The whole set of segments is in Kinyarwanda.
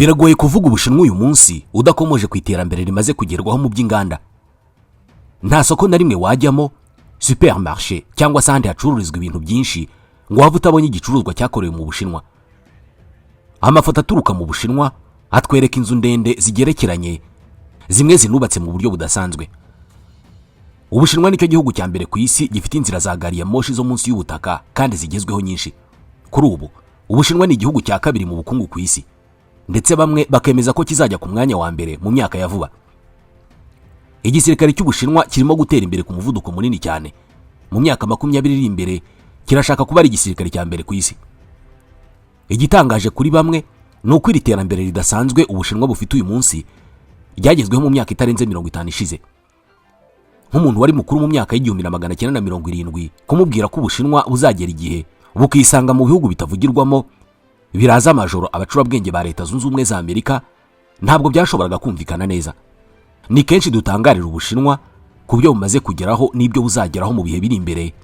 Biragoye kuvuga Ubushinwa uyu munsi udakomoje ku iterambere rimaze kugerwaho mu by'inganda. Nta soko na rimwe wajyamo, supermarché cyangwa se ahandi hacururizwa ibintu byinshi ngo waba utabonye igicuruzwa cyakorewe mu Bushinwa. Amafoto aturuka mu Bushinwa atwereka inzu ndende zigerekeranye, zimwe zinubatse mu buryo budasanzwe. Ubushinwa nicyo gihugu cya mbere ku isi gifite inzira za gari ya moshi zo munsi y'ubutaka kandi zigezweho nyinshi. Kuri ubu Ubushinwa ni igihugu cya kabiri mu bukungu ku isi, ndetse bamwe bakemeza ko kizajya ku mwanya wa mbere mu myaka ya vuba. Igisirikare cy'Ubushinwa kirimo gutera imbere ku muvuduko munini cyane. Mu myaka 20 iri imbere kirashaka kuba ari igisirikare cya mbere ku isi. Igitangaje kuri bamwe ni uko iri terambere ridasanzwe Ubushinwa bufite uyu munsi ryagezweho mu myaka itarenze 50 ishize. Nk'umuntu wari mukuru mu myaka y'1970 kumubwira ko Ubushinwa buzagera igihe bukisanga mu bihugu bitavugirwamo biraza amajoro abacurabwenge ba Leta Zunze Ubumwe za Amerika, ntabwo byashoboraga kumvikana neza. Ni kenshi dutangarira Ubushinwa ku byo bumaze kugeraho n'ibyo buzageraho mu bihe biri imbere,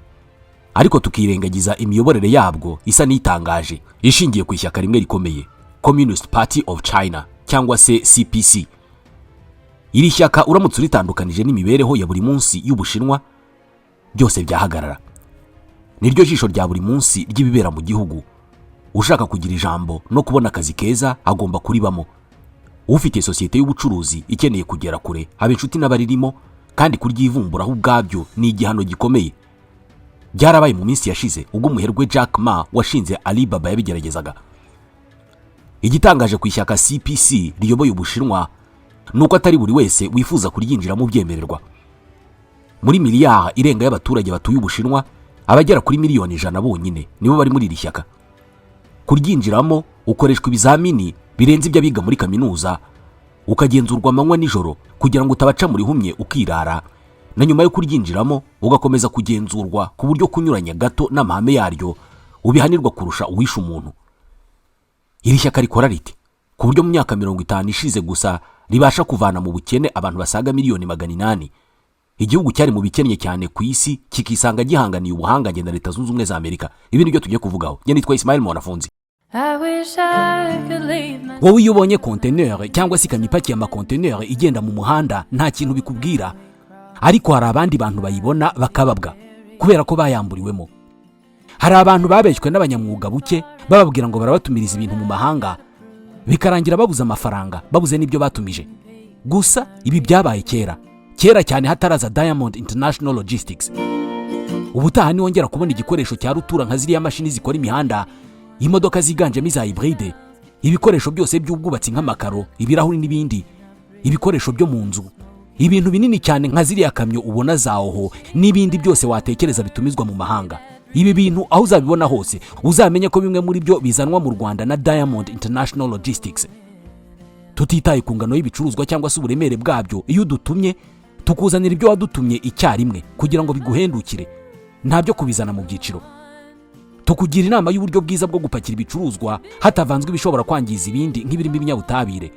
ariko tukirengagiza imiyoborere yabwo isa n'itangaje ishingiye ku ishyaka rimwe rikomeye, Communist Party of China cyangwa se CPC. Iri shyaka uramutse uritandukanije n'imibereho ya buri munsi y'Ubushinwa, byose byahagarara. Niryo jisho rya buri munsi ry'ibibera mu gihugu. Ushaka kugira ijambo no kubona akazi keza agomba kuribamo. Ufite sosiyete y'ubucuruzi ikeneye kugera kure haba inshuti n'abaririmo, kandi kuryivumburaho ubwabyo ni igihano gikomeye. Byarabaye mu minsi yashize ubwo umuherwe Jack Ma washinze Alibaba yabigeragezaga. Igitangaje ku ishyaka CPC riyoboye Ubushinwa nuko atari buri wese wifuza kuryinjiramo byemererwa. Muri miliyari irenga y'abaturage batuye Ubushinwa, abagera kuri miliyoni 100 bonyine nibo bari muri iri shyaka. Kuryinjiramo ukoreshwa ibizamini birenze ibyo biga muri kaminuza, ukagenzurwa amanywa nijoro kugira ngo utabaca muri humye ukirara, na nyuma yo kuryinjiramo ugakomeza kugenzurwa ku buryo kunyuranya gato n'amahame yaryo ubihanirwa kurusha uwisha umuntu. Iri shyaka rikora riti ku buryo mu myaka 50 ishize gusa ribasha kuvana mu bukene abantu basaga miliyoni 800. Igihugu cyari mu bikennye cyane ku isi kikisanga gihanganiye ubuhangange na Leta Zunze Ubumwe za Amerika. Ibi nibyo tugiye kuvugaho. Njye nitwa Ismail Mwanafunzi. Wowe iyo ubonye container cyangwa se ikamyo ipakiye amakonteneri igenda mu muhanda nta kintu bikubwira, ariko hari abandi bantu bayibona bakababwa kubera ko bayamburiwemo. Hari abantu babeshywe n'abanyamwuga buke bababwira ngo barabatumiriza ibintu mu mahanga, bikarangira babuze amafaranga, babuze n'ibyo batumije. Gusa ibi byabaye kera cyane hataraza Diamond International Logistics. Ubutaha ni wongera kubona igikoresho cya rutura nka ziriya mashini zikora imihanda, imodoka ziganjemo iza hybride, ibikoresho byose by'ubwubatsi nk'amakaro, ibirahuri n'ibindi, ibikoresho byo mu nzu, ibintu binini cyane nka ziriya kamyo ubona zaho n'ibindi byose watekereza bitumizwa mu mahanga. Ibi bintu aho uzabibona hose uzamenye ko bimwe muri byo bizanwa mu Rwanda na Diamond International Logistics. Tutitaye ku ngano y'ibicuruzwa cyangwa se uburemere bwabyo, iyo dutumye tukuzanira ibyo wadutumye icyarimwe kugira ngo biguhendukire, ntabyo kubizana mu byiciro. Tukugira inama y'uburyo bwiza bwo gupakira ibicuruzwa hatavanzwe ibishobora kwangiza ibindi nk'ibirimo ibinyabutabire.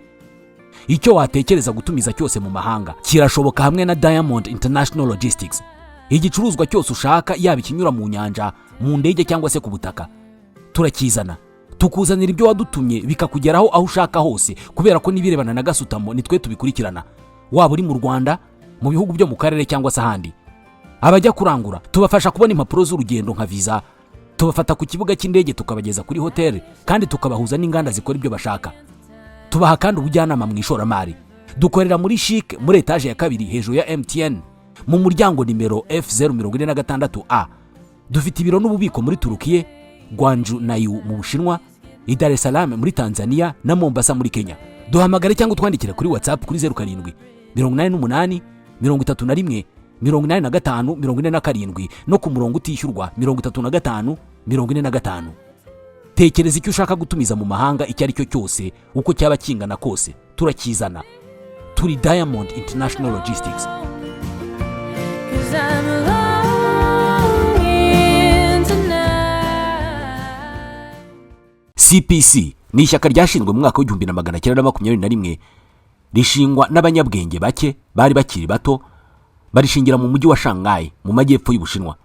Icyo watekereza gutumiza cyose mu mahanga kirashoboka hamwe na Diamond International Logistics. Igicuruzwa cyose ushaka, yaba ikinyura mu nyanja, mu ndege cyangwa se ku butaka, turakizana tukuzanira ibyo wadutumye bikakugeraho aho ushaka hose, kubera ko nibirebana na gasutamo nitwe tubikurikirana. Waba uri mu Rwanda, mu bihugu byo mu karere cyangwa se ahandi, abajya kurangura tubafasha kubona impapuro z'urugendo nka visa, tubafata ku kibuga cy'indege tukabageza kuri hotel, kandi tukabahuza n'inganda zikora ibyo bashaka. Tubaha kandi ubujyanama mu ishoramari. Dukorera muri Chic muri etage ya 2 hejuru ya MTN mu muryango nimero F046A. Dufite ibiro n'ububiko muri Turukiye, Gwangju na Yu mu Bushinwa, Dar es Salaam muri Tanzania na Mombasa muri Kenya. Duhamagare cyangwa twandikire kuri WhatsApp kuri 07 88 31 85 47 no ku murongo utishyurwa 35 45. Tekereza icyo ushaka gutumiza mu mahanga icyo ari cyo cyose, uko cyaba kingana kose, turakizana. Turi Diamond International Logistics. CPC ni ishyaka ryashinzwe mu mwaka wa 1921, rishingwa n'abanyabwenge bake bari bakiri bato, barishingira mu mujyi wa Shanghai mu majyepfo y'Ubushinwa.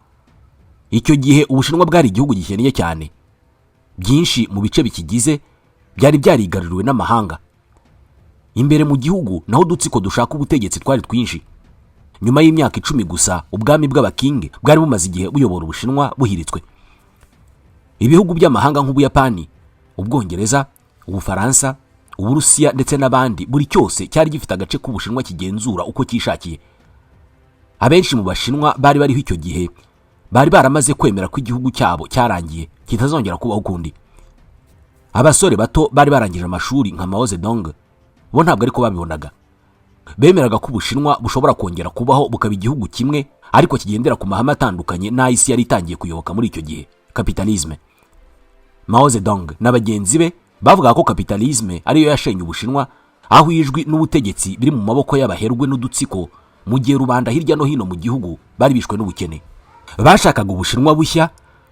Icyo gihe Ubushinwa bwari igihugu gikennye cyane. Byinshi mu bice bikigize byari byarigaruriwe n'amahanga imbere mu gihugu naho udutsiko dushaka ubutegetsi twari twinshi. Nyuma y'imyaka 10 gusa ubwami bw'abakingi bwari bumaze igihe buyobora Ubushinwa buhiritswe. Ibihugu by'amahanga nk'Ubuyapani, Ubwongereza, Ubufaransa, Uburusiya ndetse n'abandi, buri cyose cyari gifite agace k'Ubushinwa kigenzura uko kishakiye. Abenshi mu Bashinwa bari bariho icyo gihe bari baramaze kwemera ko igihugu cyabo cyarangiye kitazongera kubaho ukundi. Abasore bato bari barangije amashuri nka Mao Zedong bo ntabwo ariko babibonaga. Bemeraga ko Ubushinwa bushobora kongera kubaho bukaba igihugu kimwe ariko kigendera ku mahame atandukanye n'ay'isi yari itangiye kuyoboka muri icyo gihe, kapitalisme. Mao Zedong n'abagenzi be bavuga ko kapitalisme ariyo yashenye Ubushinwa, aho ijwi n'ubutegetsi biri mu maboko y'abaherwe n'udutsiko, mu gihe rubanda hirya no hino mu gihugu bari bishwe n'ubukene. Bashakaga Ubushinwa bushya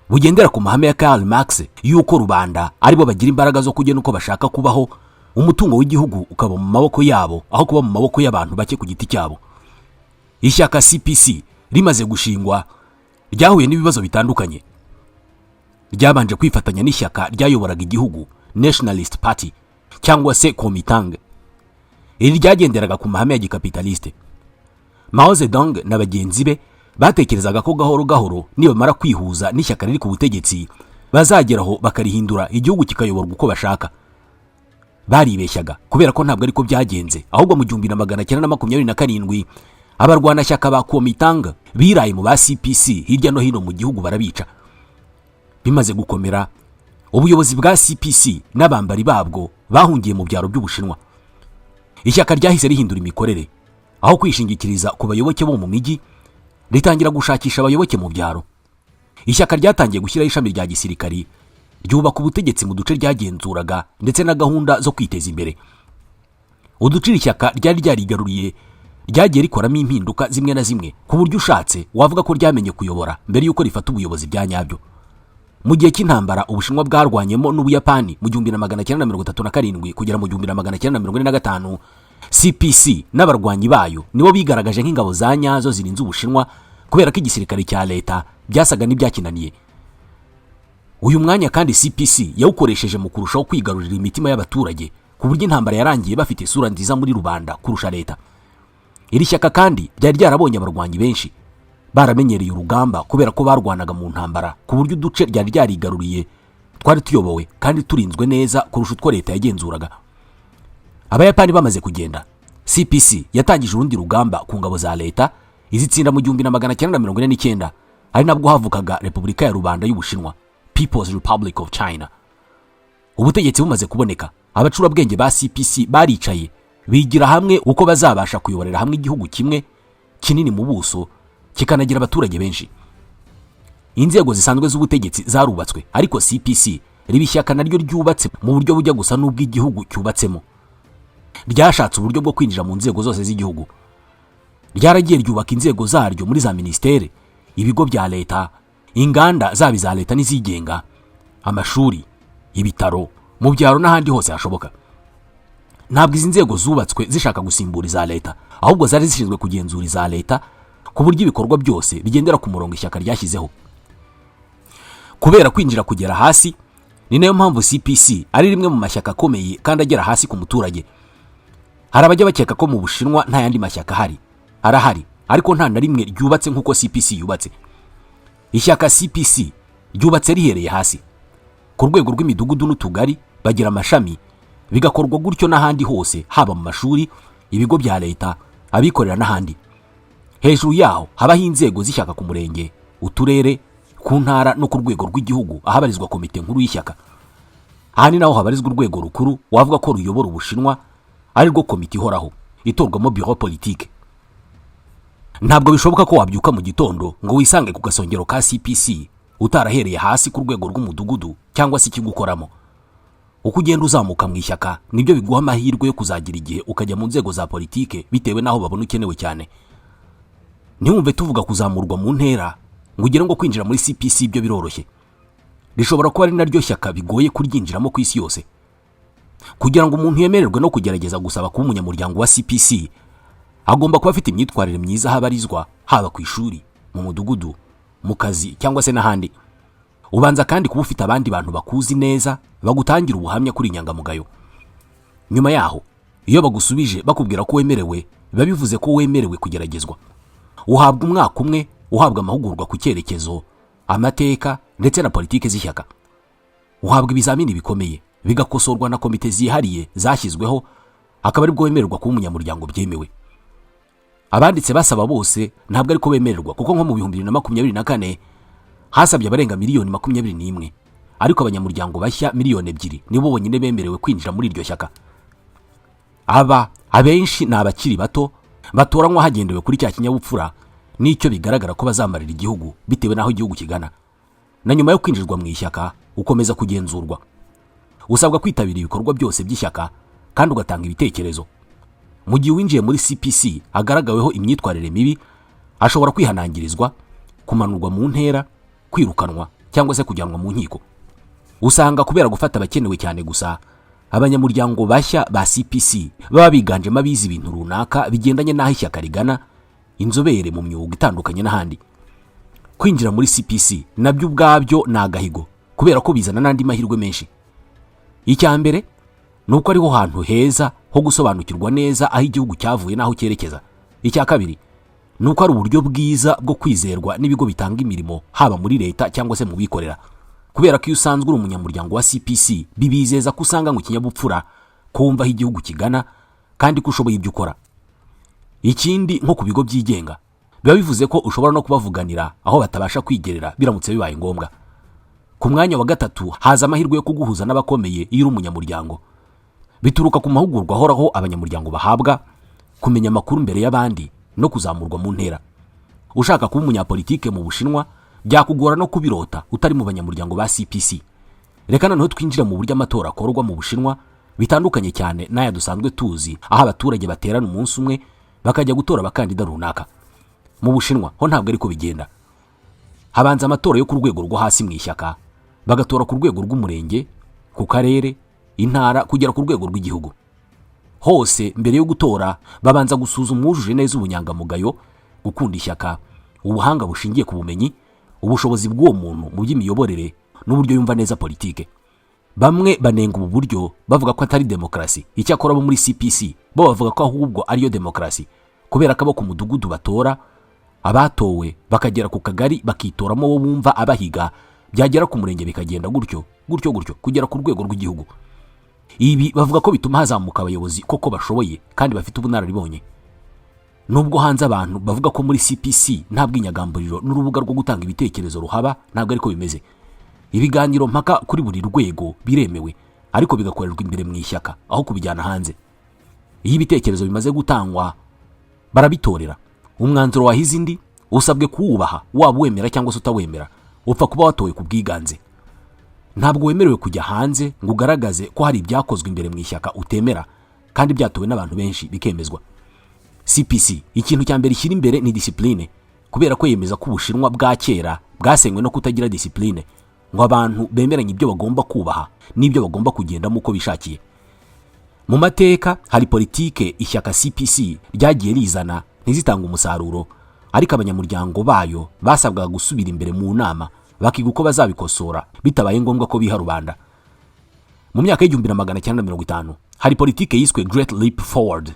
bugendera ku mahame ya Karl Marx yuko rubanda aribo bagira imbaraga zo kugena uko bashaka kubaho, umutungo w'igihugu ukaba mu maboko yabo aho kuba mu maboko y'abantu bake ku giti cyabo. Ishyaka CPC rimaze gushingwa ryahuye n'ibibazo bitandukanye. Ryabanje kwifatanya n'ishyaka ryayoboraga igihugu, Nationalist Party cyangwa se Kuomintang. Iri ryagenderaga ku mahame ya gikapitaliste. Mao Zedong n'abagenzi be batekerezaga ko gahoro gahoro nibamara kwihuza n'ishyaka riri ku butegetsi bazageraho bakarihindura igihugu kikayoborwa uko bashaka. Baribeshyaga kubera ko ntabwo ariko byagenze, ahubwo mu 1927 abarwanashyaka ba Kuomintang biraye mu ba CPC hirya no hino mu gihugu barabica. Bimaze gukomera, ubuyobozi bwa CPC n'abambari babwo bahungiye mu byaro by'Ubushinwa. Ishyaka ryahise rihindura imikorere, aho kwishingikiriza ku bayoboke bo mu migi ritangira gushakisha abayoboke mu byaro. Ishyaka ryatangiye gushyiraho ishami rya gisirikari ryubaka ubutegetsi mu duce ryagenzuraga ndetse na gahunda zo kwiteza imbere. Uducira ishyaka ryari ryarigaruriye ryagiye rikoramo impinduka zimwe na zimwe ku buryo ushatse wavuga ko ryamenye kuyobora mbere yuko rifata ubuyobozi bya nyabyo. Mu gihe cy'intambara Ubushinwa bwarwanyemo n'Ubuyapani mu 1937 kugera mu 1945, CPC n'abarwanyi bayo nibo bigaragaje nk'ingabo za nyazo zirinze Ubushinwa kubera ko igisirikare cya leta byasaga n'ibyakinaniye. Uyu mwanya kandi CPC yawukoresheje mu kurushaho kwigarurira imitima y'abaturage ku buryo intambara yarangiye bafite isura nziza muri rubanda kurusha leta. Iri shyaka kandi ryari ryarabonye abarwanyi benshi, baramenyereye urugamba kubera ko barwanaga mu ntambara ku buryo uduce ryari ryarigaruriye twari tuyobowe kandi turinzwe neza kurusha utwo leta yagenzuraga. Abayapani bamaze kugenda, CPC yatangije urundi rugamba ku ngabo za leta, izitsinda mu 1949, ari nabwo havukaga Repubulika ya Rubanda y'Ubushinwa, People's Republic of China. Ubutegetsi bumaze kuboneka, abacurabwenge ba CPC baricaye bigira hamwe uko bazabasha kuyoborera hamwe igihugu kimwe kinini mu buso kikanagira abaturage benshi. Inzego zisanzwe z'ubutegetsi zarubatswe, ariko CPC ribishyaka naryo ryubatse mu buryo bujya gusa n'ubw'igihugu cyubatsemo. Ryashatse uburyo bwo kwinjira mu nzego zose z'igihugu. Ryaragiye ryubaka inzego zaryo muri za ministere, ibigo bya leta, inganda zaba za leta n'izigenga, amashuri, ibitaro, mu byaro n'ahandi hose hashoboka. Ntabwo izi nzego zubatswe zishaka gusimbura za leta, ahubwo zari zishinzwe kugenzura za leta ku buryo ibikorwa byose bigendera ku murongo ishyaka ryashyizeho. Kubera kwinjira kugera hasi, ni nayo mpamvu CPC ari rimwe mu mashyaka akomeye kandi agera hasi ku muturage. Hari abajya bakeka ko mu Bushinwa nta yandi mashyaka arahari, ariko nta na rimwe ryubatse nk'uko CPC yubatse. Ishyaka CPC ryubatse rihereye hasi. Ku rwego rw'imidugudu n'utugari bagira amashami, bigakorwa gutyo n'ahandi hose, haba mu mashuri, ibigo bya leta, abikorera n'ahandi. Hejuru yaho habaho inzego z'ishyaka ku murenge, uturere, ku ntara no ku rwego rw'igihugu ahabarizwa komite nkuru y'ishyaka. Aha ni naho habarizwa urwego rukuru wavuga ko ruyobora Ubushinwa, ari rwo komite ihoraho itorwamo bureau politique. Ntabwo bishoboka ko wabyuka mu gitondo ngo wisange ku gasongero ka CPC utarahereye hasi ku rwego rw'umudugudu cyangwa se ikigukoramo. Uko ugenda uzamuka mu ishyaka nibyo biguha amahirwe yo kuzagira igihe ukajya mu nzego za politike bitewe naho babona ukenewe cyane. Ntiwumve tuvuga kuzamurwa mu ntera ngo ugere ngo kwinjira muri CPC ibyo biroroshye. Rishobora kuba ari naryo shyaka bigoye kuryinjiramo ku isi yose. Kugira ngo umuntu yemererwe no kugerageza gusaba kuba umunyamuryango wa CPC, agomba kuba afite imyitwarire myiza habarizwa, haba ku ishuri, mu mudugudu, mu kazi cyangwa se n'ahandi. Ubanza kandi kuba ufite abandi bantu bakuzi neza bagutangira ubuhamya kuri inyangamugayo. Nyuma yaho iyo bagusubije bakubwira ko wemerewe, biba bivuze ko wemerewe kugeragezwa. Uhabwa umwaka umwe uhabwa amahugurwa ku cyerekezo, amateka ndetse na politike z'ishyaka. Uhabwa ibizamini bikomeye bigakosorwa na komite zihariye zashyizweho, akaba aribwo wemererwa kuba umunyamuryango byemewe. Abanditse basaba bose ntabwo ariko bemererwa, kuko nko mu 2024 hasabye abarenga miliyoni 21, ariko abanyamuryango bashya miliyoni 2 nibo bonyine bemerewe kwinjira muri iryo shyaka. Abenshi ni abakiri bato batoranywa hagendewe kuri cya kinyabupfura n'icyo bigaragara ko bazamarira igihugu bitewe n'aho igihugu kigana. Na nyuma yo kwinjirwa mu ishyaka ukomeza kugenzurwa. Usabwa kwitabira ibikorwa byose by'ishyaka kandi ugatanga ibitekerezo. Mu gihe winjiye muri CPC agaragaweho imyitwarire mibi, ashobora kwihanangirizwa, kumanurwa mu ntera, kwirukanwa cyangwa se kujyanwa mu nkiko. Usanga kubera gufata abakenewe cyane gusa, abanyamuryango bashya ba CPC baba biganjemo abizi ibintu runaka bigendanye n'aho ishyaka rigana, inzobere mu myuga itandukanye n'ahandi. Kwinjira muri CPC nabyo ubwabyo ni agahigo, kubera ko bizana n'andi mahirwe menshi. Icya mbere ni uko ariho hantu heza ho gusobanukirwa neza aho igihugu cyavuye n'aho cyerekeza. Icya kabiri ni uko ari uburyo bwiza bwo kwizerwa n'ibigo bitanga imirimo, haba muri leta cyangwa se mu bikorera, kubera ko iyo usanzwe uri umunyamuryango wa CPC bibizeza ko usanga mu kinyabupfura, kumva aho igihugu kigana kandi ko ushoboye ibyo ukora. Ikindi, nko ku bigo byigenga, biba bivuze ko ushobora no kubavuganira aho batabasha kwigerera biramutse bibaye ngombwa. Ku mwanya wa gatatu haza amahirwe yo kuguhuza n'abakomeye iyo uri umunyamuryango. Bituruka ku mahugurwa ahoraho abanyamuryango bahabwa, kumenya amakuru mbere y'abandi no kuzamurwa mu ntera. Ushaka kuba umunyapolitike mu Bushinwa byakugora no kubirota utari mu banyamuryango ba CPC. Reka noneho twinjira mu buryo amatora akorwa mu Bushinwa, bitandukanye cyane n'aya dusanzwe tuzi, aho abaturage baterana umunsi umwe bakajya gutora abakandida runaka. Mu Bushinwa ho ntabwo ariko bigenda. Habanza amatora yo ku rwego rwo hasi mu ishyaka, bagatora ku rwego rw'umurenge, ku karere, intara kugera ku rwego rw'igihugu. Hose mbere yo gutora babanza gusuzuma wujuje neza ubunyangamugayo, gukunda ishyaka, ubuhanga bushingiye ku bumenyi, ubushobozi bw'uwo muntu mu by'imiyoborere n'uburyo yumva neza politike. Bamwe banenga ubu buryo bavuga ko atari demokarasi. Icyakora bo muri CPC bo bavuga ko ahubwo ariyo demokarasi, kubera ko abo ku mudugudu batora, abatowe bakagera ku kagari bakitoramo wo bumva abahiga, byagera ku murenge bikagenda gutyo kugera ku rwego rw'igihugu. Ibi bavuga ko bituma hazamuka abayobozi koko bashoboye kandi bafite ubunararibonye. Nubwo hanze abantu bavuga ko muri CPC nta bwinyagamburiro n'urubuga rwo gutanga ibitekerezo ruhaba, ntabwo ariko bimeze. Ibiganiro mpaka kuri buri rwego biremewe, ariko bigakorerwa imbere mu ishyaka aho kubijyana hanze. Iyo ibitekerezo bimaze gutangwa barabitorera. Umwanzuro wahize indi usabwe kuwubaha, waba wemera cyangwa se utawemera, upfa kuba watowe ku bwiganze. Ntabwo wemerewe kujya hanze ngo ugaragaze ko hari ibyakozwe imbere mu ishyaka utemera kandi byatowe n'abantu benshi bikemezwa. CPC ikintu cya mbere ishyira imbere ni discipline, kubera ko yemeza ko Ubushinwa bwa kera bwasenywe no kutagira discipline, ngo abantu bemeranye ibyo bagomba kubaha n'ibyo bagomba kugendamo uko bishakiye. Mu mateka hari politike ishyaka CPC ryagiye rizana ntizitanga umusaruro, ariko abanyamuryango bayo basabwaga gusubira imbere mu nama bakiga uko bazabikosora bitabaye ngombwa ko biha rubanda. Mu myaka y'1950 hari politike yiswe Great Leap Forward.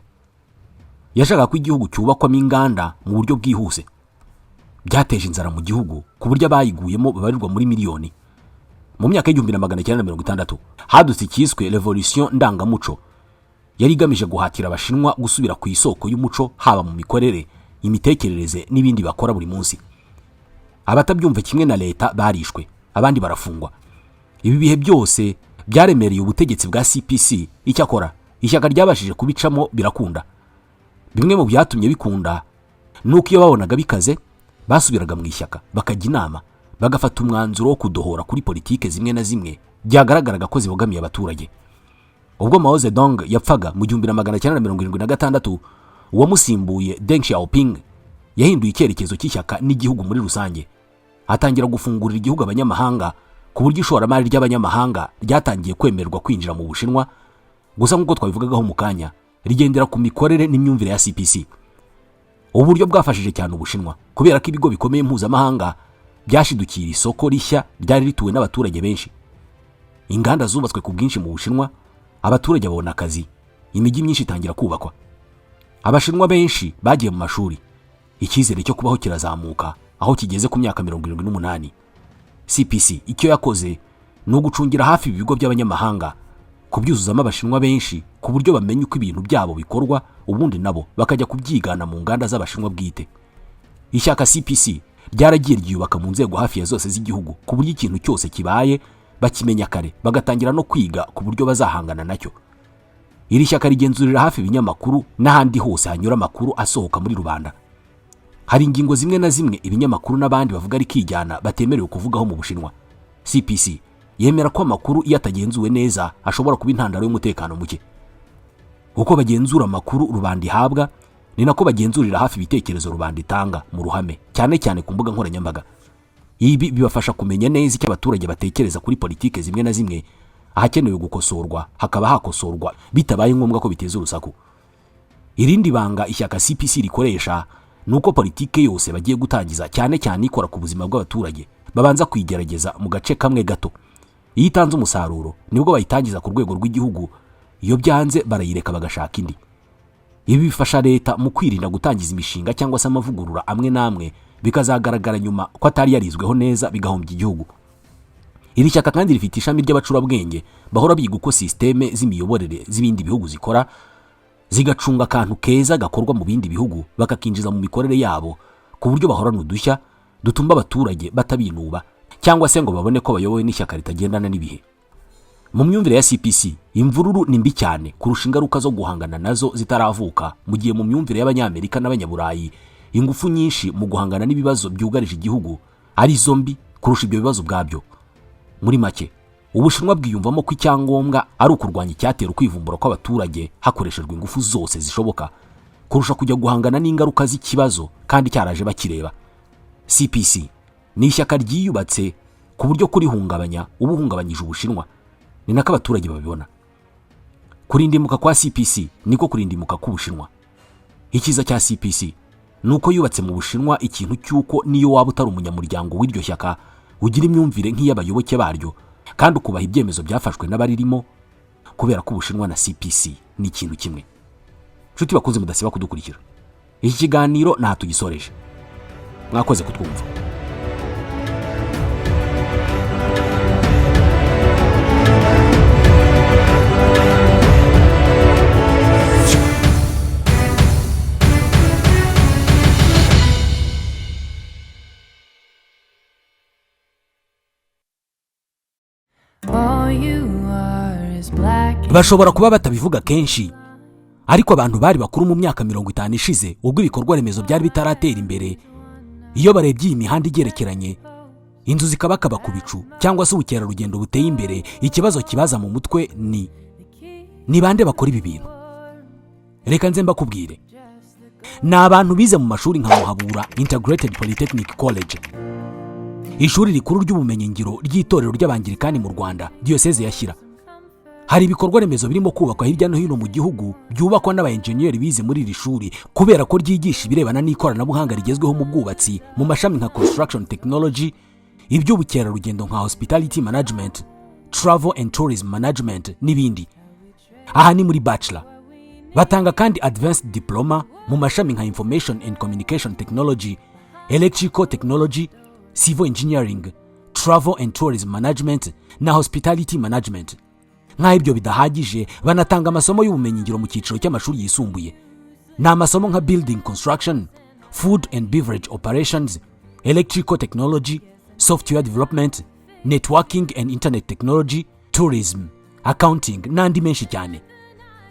Yashaka ko igihugu cyubakwamo inganda mu buryo bwihuse. Byateje inzara mu gihugu ku buryo abayiguyemo babarirwa muri miliyoni. Mu myaka y'1960 hadutse ikiswe Revolution ndangamuco. Yari igamije guhatira Abashinwa gusubira ku isoko y'umuco, haba mu mikorere, imitekerereze n'ibindi bakora buri munsi. Abatabyumva kimwe na leta barishwe, abandi barafungwa. Ibi bihe byose byaremereye ubutegetsi bwa CPC. Icyakora ishyaka ryabashije kubicamo birakunda. Bimwe mu byatumye bikunda nuko iyo babonaga bikaze basubiraga mu ishyaka bakajya inama, bagafata umwanzuro wo kudohora kuri politike zimwe na zimwe byagaragaraga ko zibogamiye abaturage. Ubwo Mao Zedong yapfaga mu 1976, uwamusimbuye Deng Xiaoping yahinduye icyerekezo cy'ishyaka n'igihugu muri rusange. Atangira gufungurira igihugu abanyamahanga, ku buryo ishoramari ry'abanyamahanga ryatangiye kwemerwa kwinjira mu Bushinwa. Gusa nk'uko twabivugagaho mu kanya, rigendera ku mikorere n'imyumvire ya CPC. Uburyo bwafashije cyane Ubushinwa, kubera ko ibigo bikomeye mpuzamahanga byashidukira isoko rishya ryari rituwe n'abaturage benshi. Inganda zubatswe ku bwinshi mu Bushinwa, abaturage babona akazi, imijyi myinshi itangira kubakwa. Abashinwa benshi bagiye mu mashuri, icyizere cyo kubaho kirazamuka aho kigeze ku myaka 78. CPC icyo yakoze ni ugucungira hafi ibigo by'abanyamahanga, kubyuzuzamo abashinwa benshi ku buryo bamenya uko ibintu byabo bikorwa, ubundi nabo bakajya kubyigana mu nganda z'abashinwa bwite. Ishyaka CPC ryaragiye ryubaka mu nzego hafi ya zose z'igihugu ku buryo ikintu cyose kibaye bakimenya kare, bagatangira no kwiga ku buryo bazahangana nacyo. Iri shyaka rigenzurira hafi ibinyamakuru n'ahandi hose hanyura amakuru asohoka muri rubanda. Hari ingingo zimwe na zimwe ibinyamakuru n'abandi bavuga ari kijyana batemerewe kuvugaho mu Bushinwa. CPC yemera ko amakuru iyo atagenzuwe neza ashobora kuba intandaro y'umutekano muke. Uko bagenzura amakuru rubanda ihabwa, ni nako bagenzurira hafi ibitekerezo rubanda itanga mu ruhame, cyane cyane ku mbuga nkoranyambaga. Ibi bibafasha kumenya neza icyo abaturage batekereza kuri politike zimwe na zimwe, ahakenewe gukosorwa hakaba hakosorwa bitabaye ngombwa ko biteza urusaku. Irindi banga ishyaka CPC rikoresha nuko politike yose bagiye gutangiza, cyane cyane ikora ku buzima bw'abaturage, babanza kwigerageza mu gace kamwe gato. Iyo itanze umusaruro nibwo bayitangiza ku rwego rw'igihugu, iyo byanze barayireka bagashaka indi. Ibi bifasha leta mu kwirinda gutangiza imishinga cyangwa se amavugurura amwe namwe bikazagaragara nyuma ko atari yarizweho neza bigahombya igihugu. Iri shyaka kandi rifite ishami ry'abacurabwenge bahora biga uko systeme z'imiyoborere z'ibindi bihugu zikora, zigacunga akantu keza gakorwa mu bindi bihugu bakakinjiza mu mikorere yabo, ku buryo bahorana udushya dutuma abaturage batabinuba cyangwa se ngo babone ko bayobowe n'ishyaka ritagendana n'ibihe. Mu myumvire ya CPC, imvururu ni mbi cyane kurusha ingaruka zo guhangana nazo zitaravuka, mu gihe mu myumvire y'Abanyamerika n'Abanyaburayi ingufu nyinshi mu guhangana n'ibibazo byugarije igihugu ari zombi kurusha ibyo bibazo bwabyo. Muri make, Ubushinwa bwiyumvamo ko icyangombwa ari ukurwanya icyatera ukwivumbura kw'abaturage hakoreshejwe ingufu zose zishoboka, kurusha kujya guhangana n'ingaruka z'ikibazo kandi cyaraje bakireba. CPC ni ishyaka ryiyubatse ku buryo kurihungabanya ubuhungabanyije Ubushinwa, ni nako abaturage babibona. Kurindimuka kwa CPC niko kurindimuka k'Ubushinwa. Ikiza cya CPC nuko yubatse mu Bushinwa ikintu cyuko niyo waba utari umunyamuryango w'iryo shyaka ugira imyumvire nk'iy'abayoboke baryo, kandi ukubaha ibyemezo byafashwe n'abaririmo, kubera ko Ubushinwa na CPC ni ikintu kimwe. Nshuti bakunze mudasiba kudukurikira, iki kiganiro nta tugisoreje. Mwakoze kutwumva. Bashobora kuba batabivuga kenshi, ariko abantu bari bakuru mu myaka 50 ishize ubwo ibikorwa remezo byari bitaratera imbere, iyo barebye iyi mihanda igerekeranye, inzu zikabakaba ku bicu cyangwa se ubukerarugendo buteye imbere, ikibazo kibaza mu mutwe ni bande bakora ibi bintu? Reka nze mbakubwire. Ni abantu bize mu mashuri nka Muhabura Integrated Polytechnic College, ishuri rikuru ry'ubumenyi ngiro ry'itorero ry'Abangirikani mu Rwanda, Diocese ya Shyira. Hari ibikorwa remezo birimo kubakwa hirya no hino mu gihugu byubakwa n'abaenjeniyeri bize muri iri shuri, kubera ko ryigisha ibirebana n'ikoranabuhanga rigezweho mu bwubatsi mu mashami nka Construction Technology, iby'ubukerarugendo nka Hospitality Management, Travel and Tourism Management n'ibindi. Aha ni muri Bachelor. Batanga kandi Advanced Diploma mu mashami nka Information and Communication Technology, Electrical Technology, Civil Engineering, Travel and Tourism Management na Hospitality Management. Nka ibyo bidahagije, banatanga amasomo y'ubumenyi ngiro mu cyiciro cy'amashuri yisumbuye. Na amasomo nka Building Construction, Food and Beverage Operations, Electrical Technology, Software Development, Networking and Internet Technology, Tourism, Accounting n'andi menshi cyane.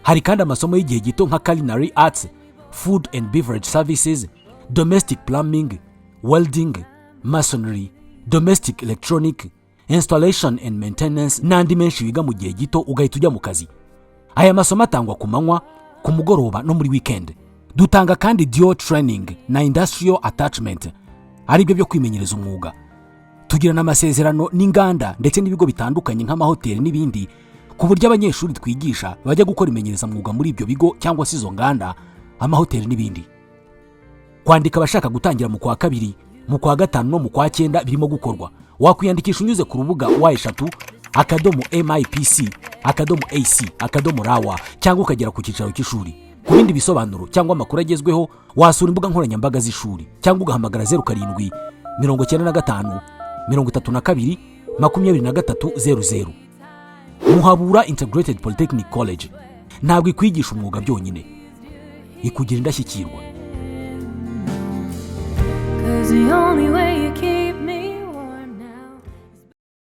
Hari kandi amasomo y'igihe gito nka Culinary Arts, Food and Beverage Services, Domestic Plumbing, Welding, Masonry, Domestic Electronic, Installation and Maintenance n'andi menshi wiga mu gihe gito ugahita ujya mu kazi. Aya masomo atangwa ku manywa, ku mugoroba no muri weekend. Dutanga kandi Dual Training na Industrial Attachment, ari byo kwimenyereza umwuga. Tugira n'amasezerano n'inganda ndetse n'ibigo bitandukanye nk'amahoteli n'ibindi, ku buryo abanyeshuri twigisha bajya gukora imenyereza mwuga muri ibyo bigo cyangwa se izo nganda, amahoteli n'ibindi. Kwandika abashaka gutangira mu kwa 2, mu kwa 5 no mu kwa 9 birimo gukorwa. Wakwiyandikisha unyuze ku rubuga wa eshatu /MIPC ac.rawa cyangwa ukagera ku cyicaro cy'ishuri. Ku bindi bisobanuro cyangwa amakuru agezweho wasura imbuga nkoranyambaga z'ishuri cyangwa ugahamagara 0795322300. Muhabura Integrated Polytechnic College ntabwo ikwigisha umwuga byonyine, ikugira indashyikirwa. 'Cause the only way you can